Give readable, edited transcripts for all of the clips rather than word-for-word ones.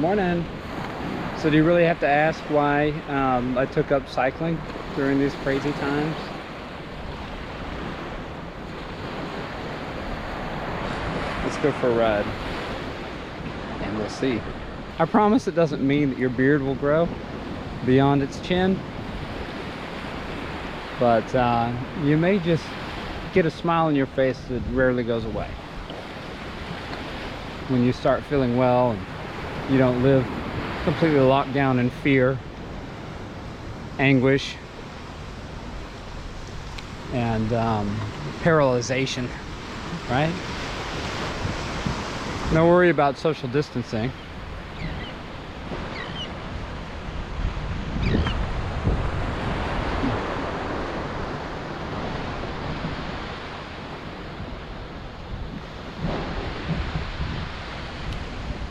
Good morning. So do you really have to ask why I took up cycling during these crazy times? Let's go for a ride and we'll see. I promise it doesn't mean that your beard will grow beyond its chin, but you may just get a smile on your face that rarely goes away when you start feeling well and you don't live completely locked down in fear, anguish, and paralyzation, right? No worry about social distancing.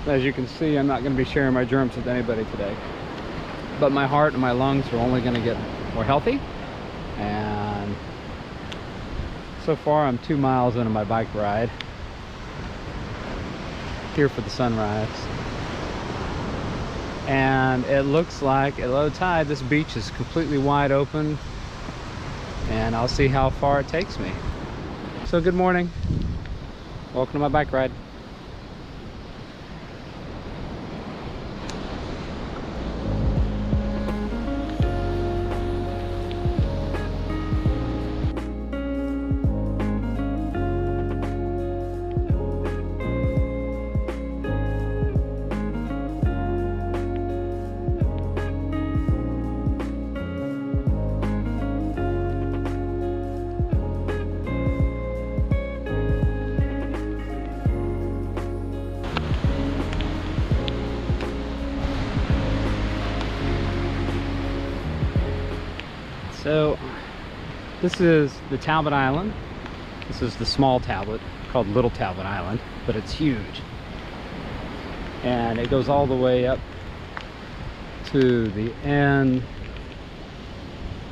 As you can see, I'm not going to be sharing my germs with anybody today, but my heart and my lungs are only going to get more healthy. And so far I'm 2 miles into my bike ride here for the sunrise, and it looks like at low tide this beach is completely wide open, and I'll see how far it takes me. So good morning, welcome to my bike ride. So this is the Talbot Island. This is the small Talbot, called Little Talbot Island, but it's huge. And it goes all the way up to the end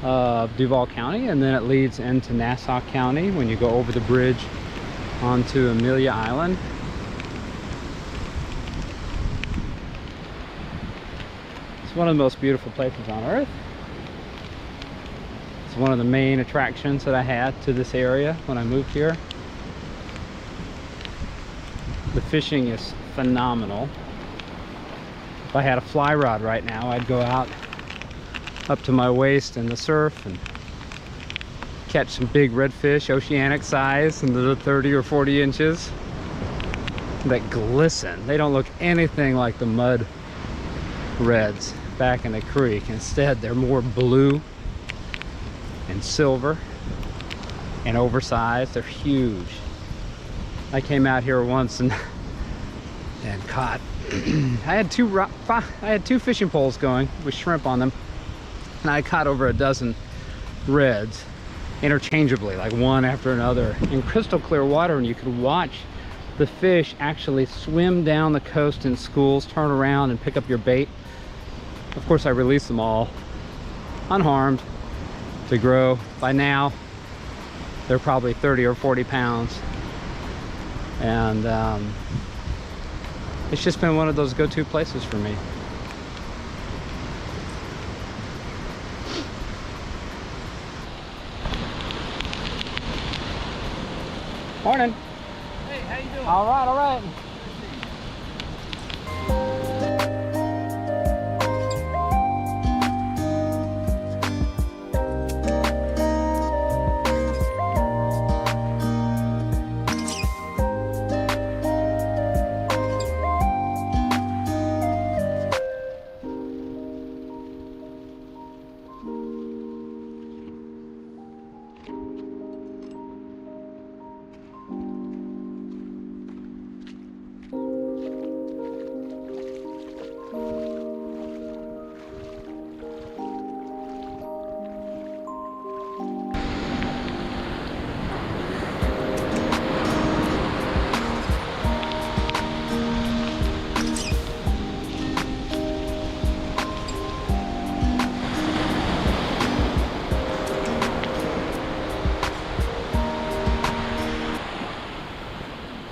of Duval County, and then it leads into Nassau County when you go over the bridge onto Amelia Island. It's one of the most beautiful places on earth. One of the main attractions that I had to this area when I moved here. The fishing is phenomenal. If I had a fly rod right now, I'd go out up to my waist in the surf and catch some big redfish, oceanic size, into the 30 or 40 inches that glisten. They don't look anything like the mud reds back in the creek. Instead, they're more blue and silver and oversized. They're huge. I came out here once and caught I had two fishing poles going with shrimp on them, and I caught over a dozen reds interchangeably, like one after another, in crystal clear water, and you could watch the fish actually swim down the coast in schools, turn around and pick up your bait. Of course, I released them all unharmed to grow. By now they're probably 30 or 40 pounds, and it's just been one of those go-to places for me. Morning. Hey, how you doing? All right, all right.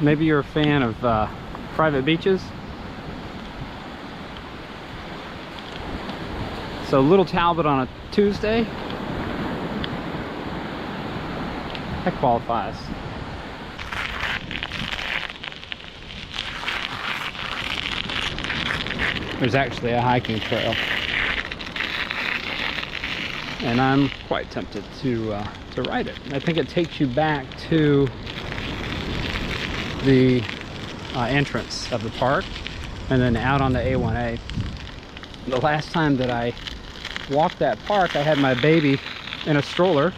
Maybe you're a fan of private beaches. So Little Talbot on a Tuesday, that qualifies. There's actually a hiking trail, and I'm quite tempted to ride it. I think it takes you back to the entrance of the park and then out on the A1A. The last time that I walked that park, I had my baby in a stroller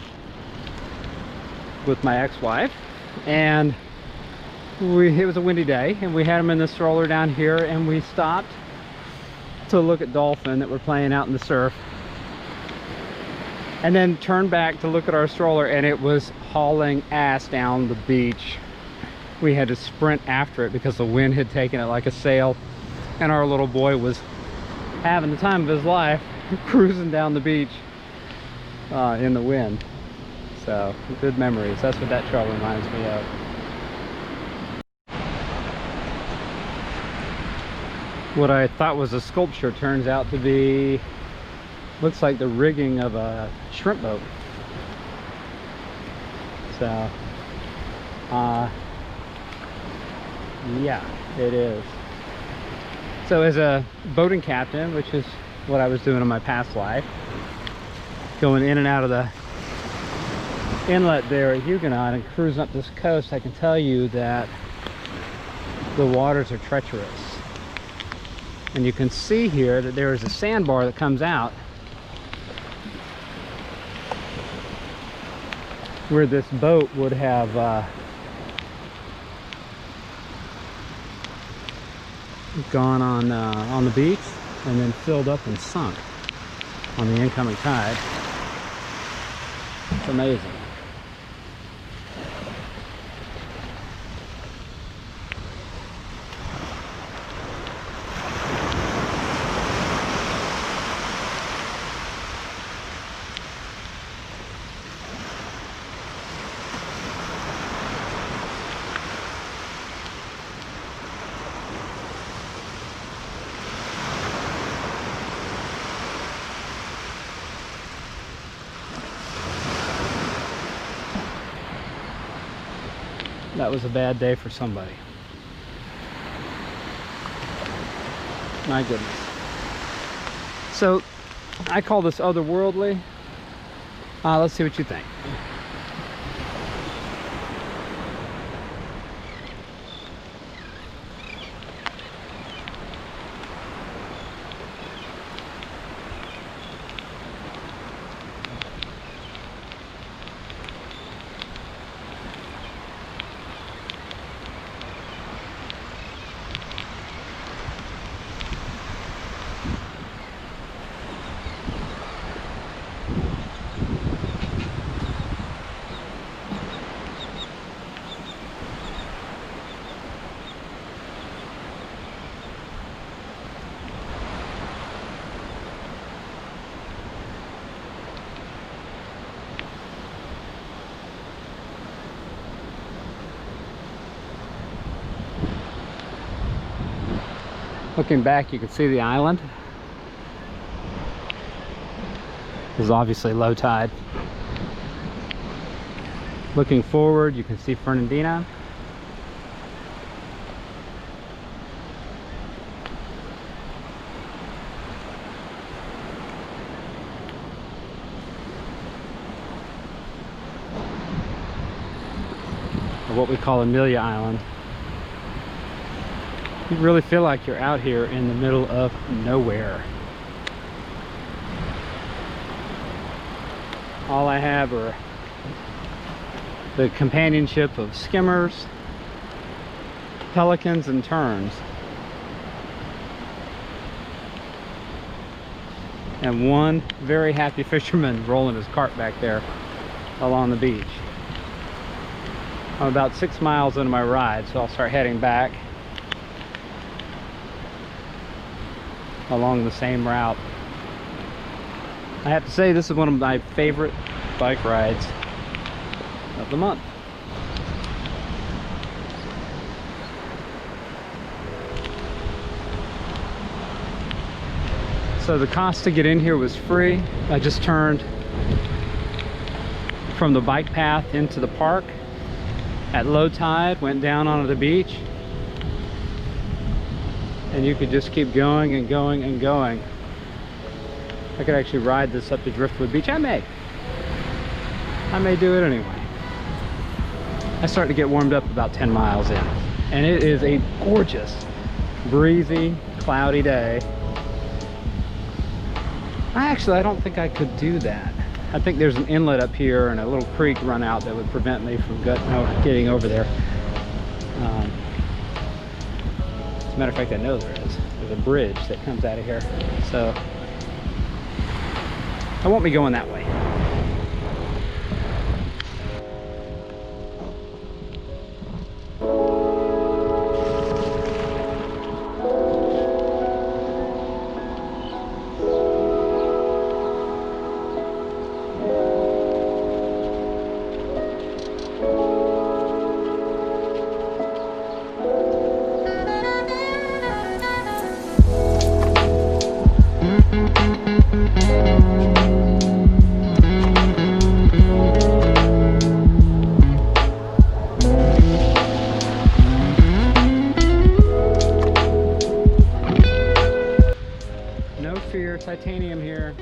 with my ex-wife, and it was a windy day, and we had him in the stroller down here, and we stopped to look at dolphin that were playing out in the surf, and then turned back to look at our stroller, and it was hauling ass down the beach. We had to sprint after it because the wind had taken it like a sail, and our little boy was having the time of his life cruising down the beach in the wind. So good memories. That's what that trail reminds me of. What I thought was a sculpture turns out to be, looks like the rigging of a shrimp boat. So yeah, it is. So as a boating captain, which is what I was doing in my past life, going in and out of the inlet there at Huguenot and cruising up this coast, I can tell you that the waters are treacherous. And you can see here that there is a sandbar that comes out where this boat would have gone on the beach and then filled up and sunk on the incoming tide. It's amazing. That was a bad day for somebody. My goodness. So I call this otherworldly. Let's see what you think. Looking back, you can see the island. This is obviously low tide. Looking forward, you can see Fernandina. Or what we call Amelia Island. You really feel like you're out here in the middle of nowhere. All I have are the companionship of skimmers, pelicans, and terns. And one very happy fisherman rolling his cart back there along the beach. I'm about 6 miles into my ride, so I'll start heading back along the same route. I have to say, this is one of my favorite bike rides of the month. So the cost to get in here was free. I just turned from the bike path into the park at low tide, went down onto the beach, and you could just keep going and going and going. I could actually ride this up to Driftwood Beach. I may do it anyway. I start to get warmed up about 10 miles in, and it is a gorgeous, breezy, cloudy day. I don't think I could do that. I think there's an inlet up here and a little creek run out that would prevent me from getting over there. As a matter of fact, I know there is. There's a bridge that comes out of here. So I won't be going that way. Titanium here.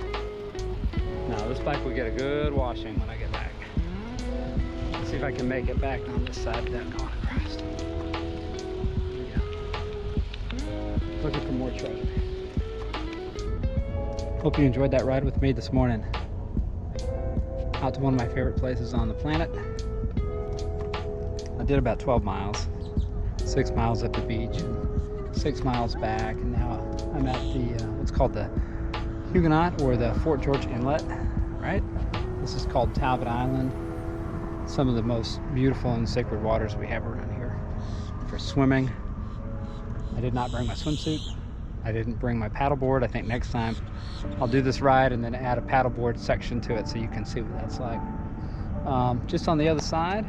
No, this bike will get a good washing when I get back. Let's see if I can make it back on this side without going across. Yeah. Looking for more trouble. Hope you enjoyed that ride with me this morning. Out to one of my favorite places on the planet. I did about 12 miles. 6 miles up the beach, and 6 miles back, and now I'm at the what's called the Huguenot, or the Fort George Inlet, right? This is called Talbot Island. Some of the most beautiful and sacred waters we have around here for swimming. I did not bring my swimsuit. I didn't bring my paddleboard. I think next time I'll do this ride and then add a paddleboard section to it so you can see what that's like. Just on the other side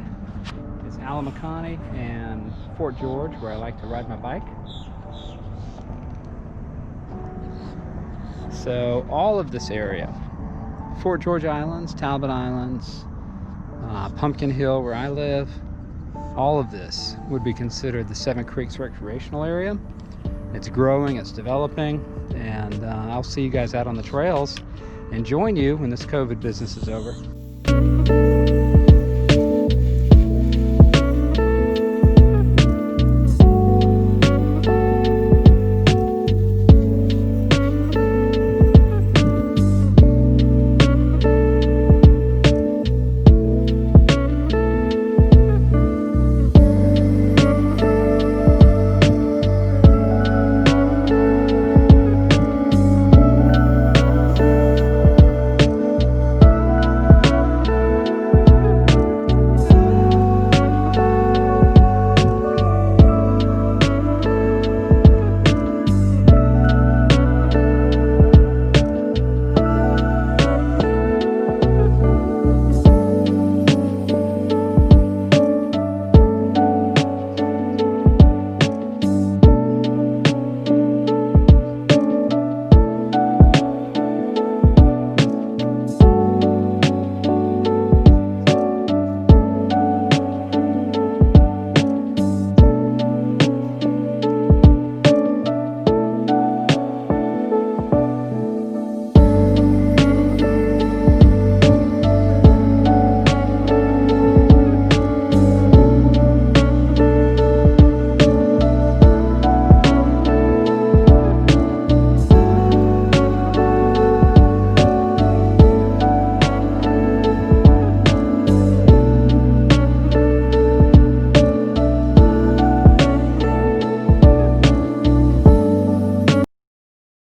is Alamacani and Fort George, where I like to ride my bike. So all of this area, Fort George Islands, Talbot Islands, Pumpkin Hill where I live, all of this would be considered the Seven Creeks recreational area. It's growing, it's developing, and I'll see you guys out on the trails and join you when this COVID business is over.